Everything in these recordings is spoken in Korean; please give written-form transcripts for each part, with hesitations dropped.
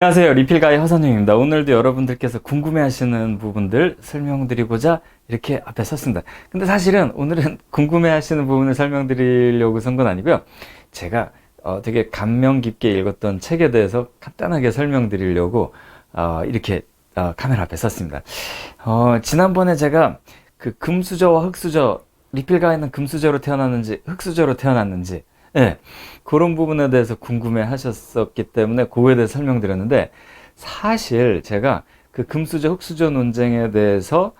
안녕하세요. 리필가이 허선영입니다. 오늘도 여러분들께서 궁금해하시는 부분들 설명드리고자 이렇게 앞에 섰습니다. 근데 사실은 오늘은 궁금해하시는 부분을 설명드리려고 선 건 아니고요. 제가 되게 감명 깊게 읽었던 책에 대해서 간단하게 설명드리려고 이렇게 카메라 앞에 섰습니다. 지난번에 제가 그 금수저와 흑수저, 리필가이는 금수저로 태어났는지 흑수저로 태어났는지, 예, 그런 부분에 대해서 궁금해 하셨었기 때문에 그거에 대해서 설명드렸는데, 사실 제가 그 금수저 흑수저 논쟁에 대해서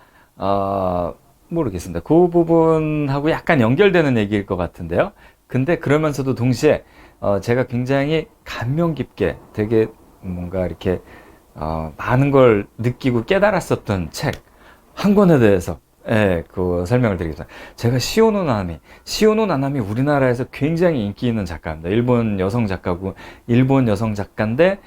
모르겠습니다. 그 부분하고 약간 연결되는 얘기일 것 같은데요. 근데 그러면서도 동시에 제가 굉장히 감명 깊게 되게 뭔가 이렇게 많은 걸 느끼고 깨달았었던 책 한 권에 대해서, 예, 그 설명을 드리겠습니다. 제가 시오노 나나미 우리나라에서 굉장히 인기 있는 작가입니다. 일본 여성 작가고, 일본 여성 작가인데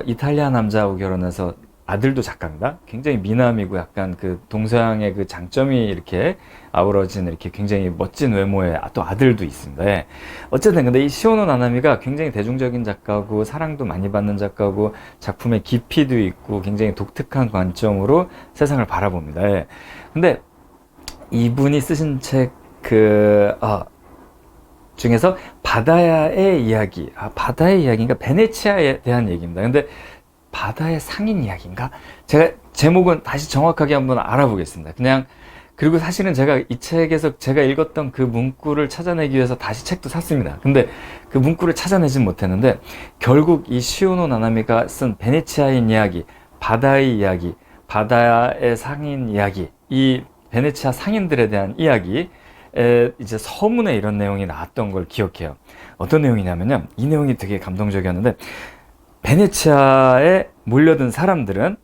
이탈리아 남자하고 결혼해서 아들도 작가입니다. 굉장히 미남이고 약간 그 동서양의 그 장점이 이렇게 아우러진 이렇게 굉장히 멋진 외모의 또 아들도 있습니다. 예. 어쨌든 근데 이 시오노 나나미가 굉장히 대중적인 작가고 사랑도 많이 받는 작가고 작품의 깊이도 있고 굉장히 독특한 관점으로 세상을 바라봅니다. 예. 근데 이분이 쓰신 책 중에서 바다의 이야기, 바다의 이야기인가 베네치아에 대한 얘기입니다. 근데 바다의 상인 이야기인가? 제가 제목은 다시 정확하게 한번 알아보겠습니다. 그리고 사실은 제가 이 책에서 제가 읽었던 그 문구를 찾아내기 위해서 다시 책도 샀습니다. 근데 그 문구를 찾아내진 못했는데, 결국 이 시오노 나나미가 쓴 베네치아인 이야기, 바다의 이야기, 바다의 상인 이야기, 이 베네치아 상인들에 대한 이야기, 이제 서문에 이런 내용이 나왔던 걸 기억해요. 어떤 내용이냐면요, 이 내용이 되게 감동적이었는데, 베네치아에 몰려든 사람들은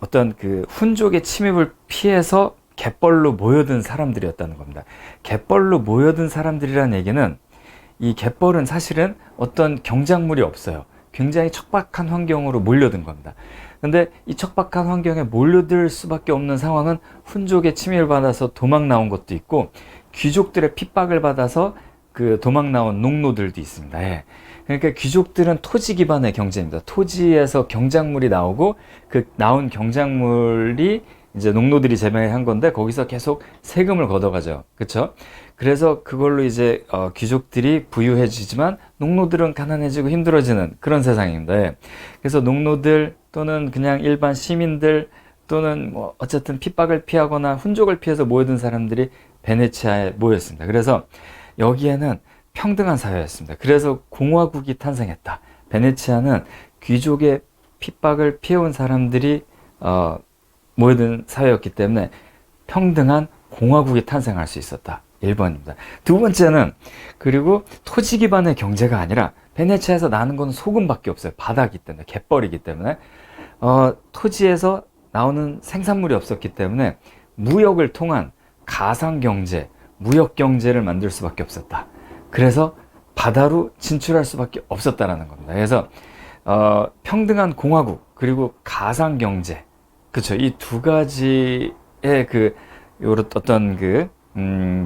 어떤 그 훈족의 침입을 피해서 갯벌로 모여든 사람들이었다는 겁니다. 갯벌로 모여든 사람들이라는 얘기는, 이 갯벌은 사실은 어떤 경작물이 없어요. 굉장히 척박한 환경으로 몰려든 겁니다. 근데 이 척박한 환경에 몰려들 수밖에 없는 상황은 훈족의 침입을 받아서 도망 나온 것도 있고, 귀족들의 핍박을 받아서 그 도망 나온 농노들도 있습니다. 예. 그러니까 귀족들은 토지 기반의 경제입니다. 토지에서 경작물이 나오고 그 나온 경작물이 이제 농노들이 재배한 건데 거기서 계속 세금을 걷어가죠. 그렇죠? 그래서 그걸로 이제 귀족들이 부유해지지만 농노들은 가난해지고 힘들어지는 그런 세상입니다. 예. 그래서 농노들 또는 그냥 일반 시민들 또는 뭐 어쨌든 핍박을 피하거나 훈족을 피해서 모여든 사람들이 베네치아에 모였습니다. 그래서 여기에는 평등한 사회였습니다. 그래서 공화국이 탄생했다. 베네치아는 귀족의 핍박을 피해온 사람들이 모여든 사회였기 때문에 평등한 공화국이 탄생할 수 있었다. 1번입니다. 두 번째는, 그리고 토지 기반의 경제가 아니라 베네치아에서 나는 건 소금밖에 없어요. 바다이기 때문에, 갯벌이기 때문에 토지에서 나오는 생산물이 없었기 때문에 무역을 통한 가상경제, 무역경제를 만들 수밖에 없었다. 그래서 바다로 진출할 수밖에 없었다라는 겁니다. 그래서 평등한 공화국 그리고 가상경제, 그렇죠. 이 두 가지의 그 요런 어떤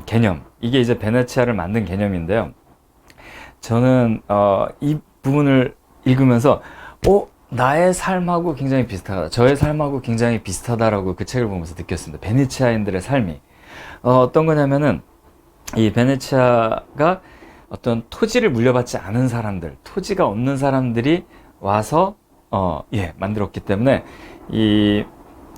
개념, 이게 이제 베네치아를 만든 개념인데요. 저는 이 부분을 읽으면서 나의 삶하고 굉장히 비슷하다, 저의 삶하고 굉장히 비슷하다라고 그 책을 보면서 느꼈습니다. 베네치아인들의 삶이 어떤 거냐면은, 이 베네치아가 어떤 토지를 물려받지 않은 사람들, 토지가 없는 사람들이 와서 만들었기 때문에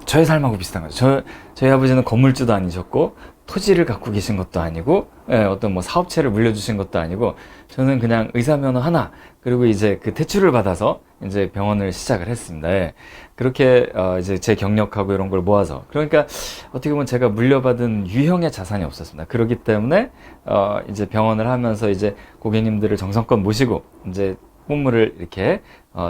저의 삶하고 비슷한 거죠. 저희 아버지는 건물주도 아니셨고 토지를 갖고 계신 것도 아니고, 어떤 뭐 사업체를 물려주신 것도 아니고, 저는 그냥 의사 면허 하나, 그리고 이제 그 대출을 받아서 이제 병원을 시작을 했습니다. 예. 그렇게 이제 제 경력하고 이런 걸 모아서, 그러니까 어떻게 보면 제가 물려받은 유형의 자산이 없었습니다. 그렇기 때문에 이제 병원을 하면서 이제 고객님들을 정성껏 모시고 이제 꿈물을 이렇게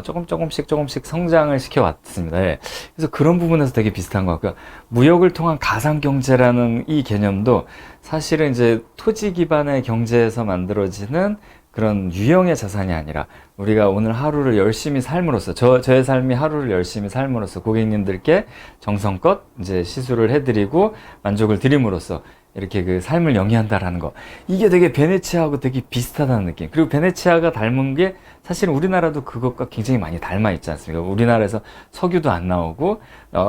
조금씩 성장을 시켜왔습니다. 예. 그래서 그런 부분에서 되게 비슷한 것 같고요. 무역을 통한 가상경제라는 이 개념도 사실은 이제 토지 기반의 경제에서 만들어지는 그런 유형의 자산이 아니라, 우리가 오늘 하루를 열심히 삶으로써, 저의 삶이 하루를 열심히 삶으로써 고객님들께 정성껏 이제 시술을 해드리고 만족을 드림으로써 이렇게 그 삶을 영위한다라는 거. 이게 되게 베네치아하고 되게 비슷하다는 느낌. 그리고 베네치아가 닮은 게 사실은 우리나라도 그것과 굉장히 많이 닮아 있지 않습니까? 우리나라에서 석유도 안 나오고,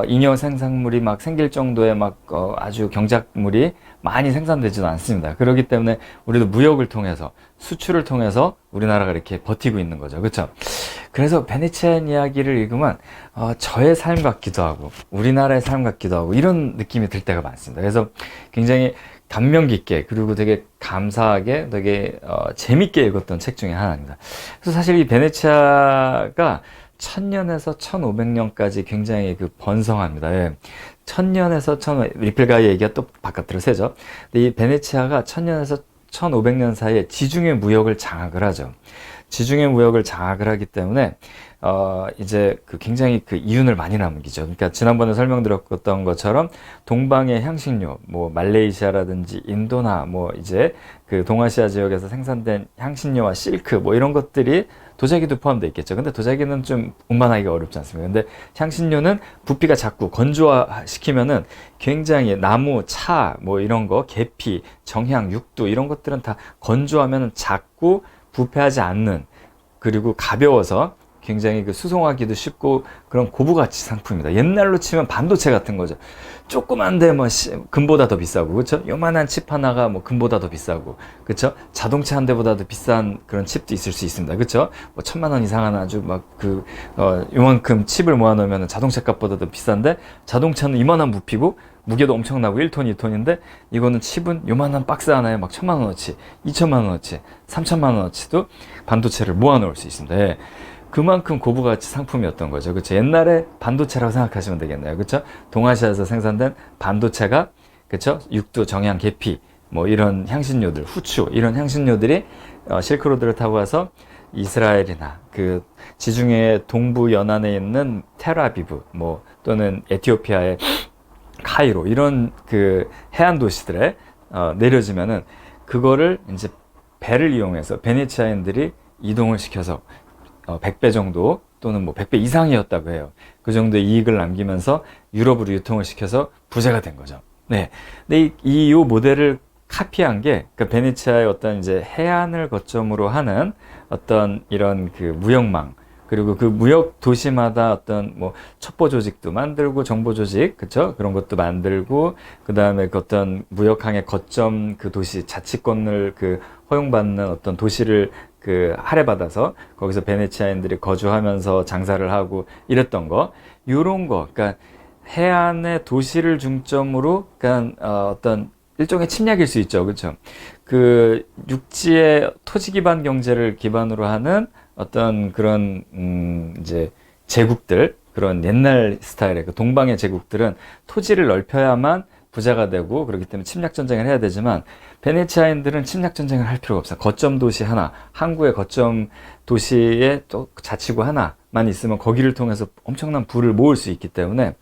잉여 생산물이 막 생길 정도의 막, 아주 경작물이 많이 생산되지도 않습니다. 그렇기 때문에 우리도 무역을 통해서, 수출을 통해서 우리나라가 이렇게 버티고 있는 거죠. 그렇죠? 그래서 베네치아인 이야기를 읽으면, 저의 삶 같기도 하고, 우리나라의 삶 같기도 하고, 이런 느낌이 들 때가 많습니다. 그래서 굉장히 감명 깊게, 그리고 되게 감사하게, 되게 재밌게 읽었던 책 중에 하나입니다. 그래서 사실 이 베네치아가 1000년에서 1500년까지 굉장히 그 번성합니다. 예. 1000년에서 1500, 리플가이 얘기가 또 바깥으로 새죠. 근데 이 베네치아가 1000년에서 1500년 사이에 지중해 무역을 장악을 하죠. 지중해 무역을 장악을 하기 때문에 이제 그 굉장히 그 이윤을 많이 남기죠. 그러니까 지난번에 설명드렸던 것처럼 동방의 향신료, 뭐 말레이시아라든지 인도나 뭐 이제 그 동아시아 지역에서 생산된 향신료와 실크 뭐 이런 것들이 도자기도 포함되어 있겠죠. 근데 도자기는 좀 운반하기가 어렵지 않습니까? 근데 향신료는 부피가 작고 건조화 시키면은 굉장히 나무, 차, 뭐 이런 거, 계피, 정향, 육두 이런 것들은 다 건조하면은 작고 부패하지 않는, 그리고 가벼워서 굉장히 그 수송하기도 쉽고 그런 고부가치 상품입니다. 옛날로 치면 반도체 같은 거죠. 조그만데 뭐 금보다 더 비싸고, 그렇죠? 요만한 칩 하나가 뭐 금보다 더 비싸고, 그렇죠? 자동차 한 대보다도 비싼 그런 칩도 있을 수 있습니다. 그렇죠? 뭐 1000만 원 이상 하는 아주 막 그 요만큼 칩을 모아놓으면 자동차 값보다 더 비싼데, 자동차는 이만한 부피고 무게도 엄청나고 1톤, 2톤인데 이거는 칩은 요만한 박스 하나에 막 1000만 원어치, 2000만 원어치, 3000만 원어치도 반도체를 모아놓을 수 있습니다. 예. 그만큼 고부가치 상품이었던 거죠. 그렇죠? 옛날에 반도체라고 생각하시면 되겠네요. 그렇죠? 동아시아에서 생산된 반도체가, 그렇죠? 육두, 정향, 계피, 뭐 이런 향신료들, 후추 이런 향신료들이 실크로드를 타고 가서 이스라엘이나 그 지중해 동부 연안에 있는 텔아비브, 뭐 또는 에티오피아의 카이로 이런 그 해안 도시들에 내려지면은 그거를 이제 배를 이용해서 베네치아인들이 이동을 시켜서 100배 정도 또는 뭐 100배 이상이었다고 해요. 그 정도의 이익을 남기면서 유럽으로 유통을 시켜서 부자가 된 거죠. 네. 근데 이 모델을 카피한 게 그 베네치아의 어떤 이제 해안을 거점으로 하는 어떤 이런 그 무역망, 그리고 그 무역 도시마다 어떤 뭐 첩보 조직도 만들고 정보 조직, 그쵸? 그런 것도 만들고, 그 다음에 그 어떤 무역항의 거점 그 도시 자치권을 그 허용받는 어떤 도시를 그 할애받아서 거기서 베네치아인들이 거주하면서 장사를 하고 이랬던 거, 요런 거, 그러니까 해안의 도시를 중점으로, 그러니까 어떤 일종의 침략일 수 있죠, 그렇죠? 그 육지의 토지 기반 경제를 기반으로 하는 어떤 그런 이제 제국들, 그런 옛날 스타일의 그 동방의 제국들은 토지를 넓혀야만 부자가 되고 그렇기 때문에 침략 전쟁을 해야 되지만, 베네치아인들은 침략 전쟁을 할 필요가 없어요. 거점 도시 하나, 항구의 거점 도시에 또 자치구 하나만 있으면 거기를 통해서 엄청난 부를 모을 수 있기 때문에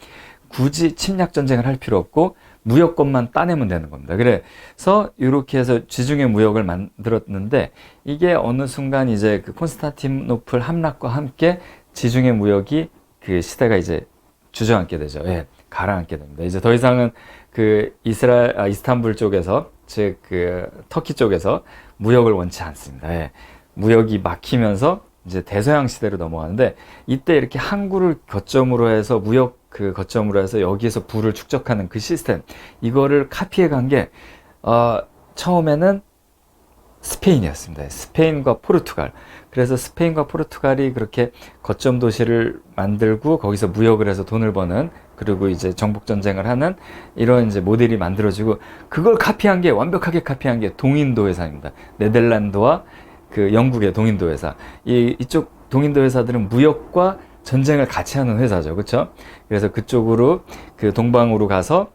굳이 침략 전쟁을 할 필요 없고 무역권만 따내면 되는 겁니다. 그래서 이렇게 해서 지중해 무역을 만들었는데, 이게 어느 순간 이제 그 콘스탄티노플 함락과 함께 지중해 무역이 그 시대가 이제 주저앉게 되죠. 예, 가라앉게 됩니다. 이제 더 이상은 그 이스탄불 쪽에서, 즉 그 터키 쪽에서 무역을 원치 않습니다. 예, 무역이 막히면서 이제 대서양 시대로 넘어가는데, 이때 이렇게 항구를 거점으로 해서 무역 그 거점으로 해서 여기에서 부를 축적하는 그 시스템, 이거를 카피해 간 게 처음에는 스페인이었습니다. 스페인과 포르투갈. 그래서 스페인과 포르투갈이 그렇게 거점 도시를 만들고 거기서 무역을 해서 돈을 버는, 그리고 이제 정복 전쟁을 하는 이런 이제 모델이 만들어지고, 그걸 카피한 게, 완벽하게 카피한 게 동인도 회사입니다. 네덜란드와 그 영국의 동인도 회사. 이쪽 동인도 회사들은 무역과 전쟁을 같이 하는 회사죠. 그렇죠? 그래서 그쪽으로 그 동방으로 가서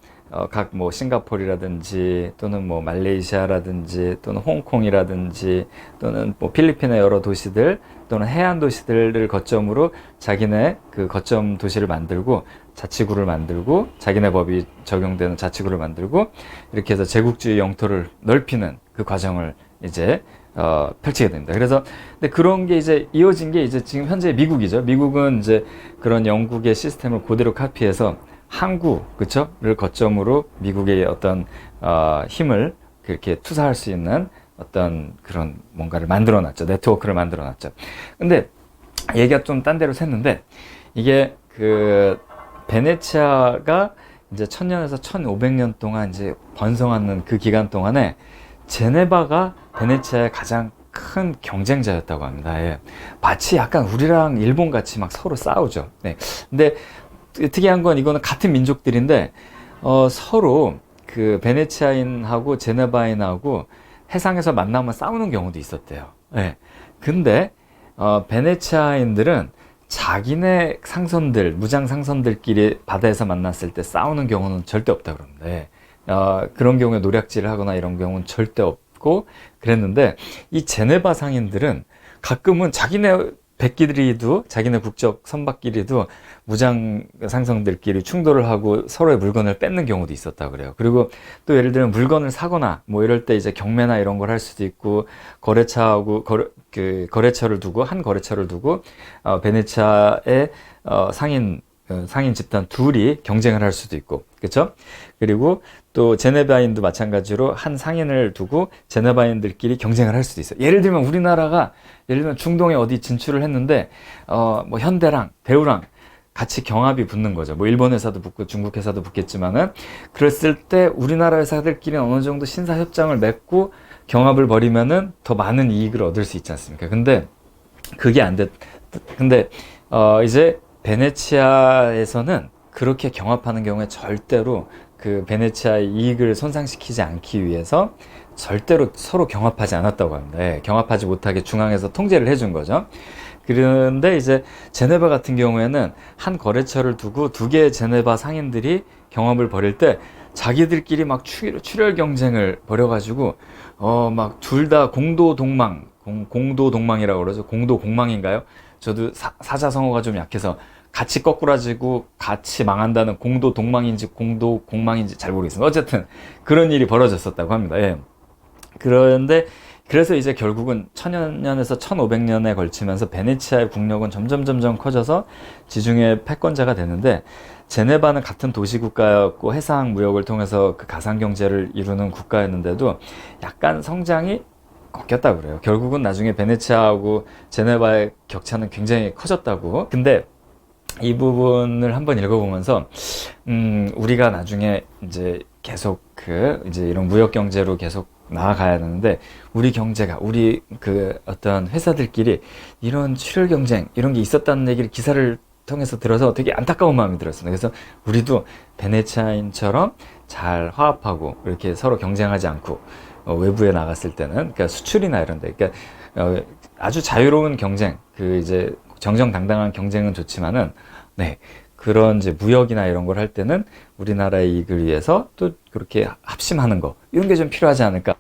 각 뭐 싱가포르라든지 또는 뭐 말레이시아라든지 또는 홍콩이라든지 또는 뭐 필리핀의 여러 도시들 또는 해안 도시들을 거점으로 자기네 그 거점 도시를 만들고 자치구를 만들고 자기네 법이 적용되는 자치구를 만들고, 이렇게 해서 제국주의 영토를 넓히는 그 과정을 이제 펼치게 됩니다. 그래서 근데 그런 게 이제 이어진 게 이제 지금 현재 미국이죠. 미국은 이제 그런 영국의 시스템을 그대로 카피해서 항구, 그쵸?를 거점으로 미국의 어떤 힘을 그렇게 투사할 수 있는 어떤 그런 뭔가를 만들어 놨죠. 네트워크를 만들어 놨죠. 근데 얘기가 좀 딴 데로 샜는데, 이게 그 베네치아가 이제 1000년에서 1500년 동안 이제 번성하는 그 기간 동안에 제네바가 베네치아의 가장 큰 경쟁자였다고 합니다. 예. 마치 약간 우리랑 일본 같이 막 서로 싸우죠. 네. 근데 특이한 건 이거는 같은 민족들인데 서로 그 베네치아인하고 제네바인하고 해상에서 만나면 싸우는 경우도 있었대요. 예. 근데 베네치아인들은 자기네 상선들, 무장 상선들끼리 바다에서 만났을 때 싸우는 경우는 절대 없다 그럽니다. 예. 그런 경우에 노략질을 하거나 이런 경우는 절대 없고 그랬는데, 이 제네바 상인들은 가끔은 자기네 백기들이도, 자기네 국적 선박끼리도 무장 상선들끼리 충돌을 하고 서로의 물건을 뺏는 경우도 있었다 그래요. 그리고 또 예를 들면 물건을 사거나 뭐 이럴 때 이제 경매나 이런 걸 할 수도 있고, 거래차하고 거래처를 두고, 한 거래처를 두고 베네치아의 상인 집단 둘이 경쟁을 할 수도 있고, 그렇죠? 그리고 또 제네바인도 마찬가지로 한 상인을 두고 제네바인들끼리 경쟁을 할 수도 있어요. 예를 들면 우리나라가 예를 들면 중동에 어디 진출을 했는데 뭐 현대랑 대우랑 같이 경합이 붙는 거죠. 뭐 일본 회사도 붙고 중국 회사도 붙겠지만은, 그랬을 때 우리나라 회사들끼리 어느 정도 신사 협정을 맺고 경합을 벌이면은 더 많은 이익을 얻을 수 있지 않습니까? 근데 그게 안 됐. 근데 이제 베네치아에서는 그렇게 경합하는 경우에 절대로 그 베네치아의 이익을 손상시키지 않기 위해서 절대로 서로 경합하지 않았다고 합니다. 예, 경합하지 못하게 중앙에서 통제를 해준 거죠. 그런데 이제 제네바 같은 경우에는 한 거래처를 두고 두 개의 제네바 상인들이 경합을 벌일 때 자기들끼리 막 출혈 경쟁을 벌여가지고 막 둘 다 공도 동망이라고 그러죠. 공도 공망인가요? 저도 사자성어가 좀 약해서 같이 거꾸라지고 같이 망한다는 공도 동망인지 공도 공망인지 잘 모르겠습니다. 어쨌든 그런 일이 벌어졌었다고 합니다. 예. 그런데 그래서 이제 결국은 1000년에서 1500년에 걸치면서 베네치아의 국력은 점점 커져서 지중해 패권자가 되는데, 제네바는 같은 도시국가였고 해상 무역을 통해서 그 가상 경제를 이루는 국가였는데도 약간 성장이 꺾였다고 그래요. 결국은 나중에 베네치아하고 제네바의 격차는 굉장히 커졌다고. 근데 이 부분을 한번 읽어보면서 우리가 나중에 이제 계속 이제 이런 무역 경제로 계속 나아가야 되는데, 우리 경제가, 우리 그 어떤 회사들끼리 이런 출혈 경쟁 이런 게 있었다는 얘기를 기사를 통해서 들어서 되게 안타까운 마음이 들었습니다. 그래서 우리도 베네치아인처럼 잘 화합하고 이렇게 서로 경쟁하지 않고 외부에 나갔을 때는, 그러니까 수출이나 이런 데, 그러니까 아주 자유로운 경쟁, 그 이제 정정당당한 경쟁은 좋지만은, 네, 그런 이제 무역이나 이런 걸 할 때는 우리나라의 이익을 위해서 또 그렇게 합심하는 거, 이런 게 좀 필요하지 않을까.